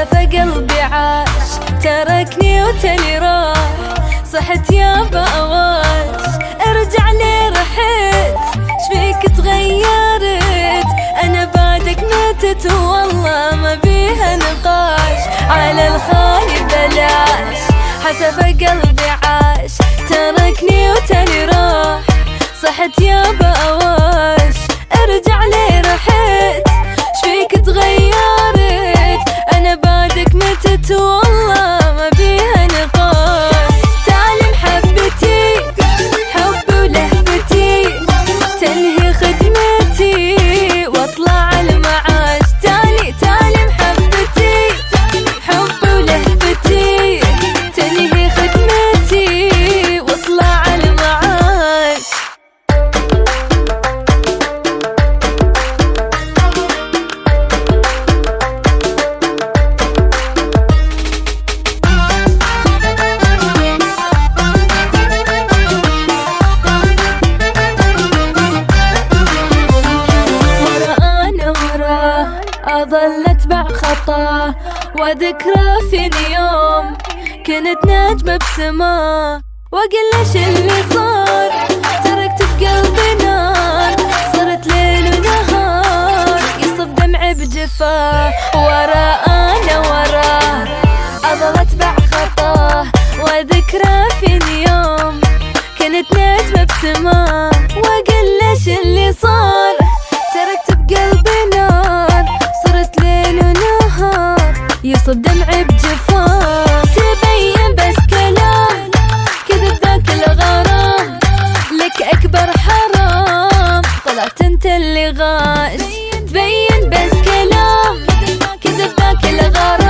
حسف قلبي عاش تركني وتلي راح، صحت يا بأواش ارجع لي رحت، شفيك تغيرت انا بعدك ماتت والله ما بيها نقاش، على الخايب بلاش. حسف قلبي عاش تركني وتلي راح، صحت يا بأواش ارجع لي رحت، شفيك تغيرت انا بعدك متت والله ما بيها نقاش. تعالي محبتي حبي ولهفتي تنهي خدمتي واطلع على المعاش، تعالي محبتي حبي ولهفتي تنهي خدمتي واطلع على المعاش. أظل أتبع خطاه وذكرى فيني يوم كنت نجمة بسماه، وأقول ليش اللي صار تركت بقلبي نار، صرت ليل ونهار يصب دمعي بجفاه، أنا وراه أظل أتبع خطاه وذكرى فيني يوم كنت نجمة بسماه، وأقول ليش اللي صار تركت بقلبي نار، صرت ليل ونهار يصب دمعي بجفاه. تبين بس كلام كذب ذاك الغرام، لك أكبر حرام طلعت انت اللي غاش. تبين بس كلام كذب ذاك الغرام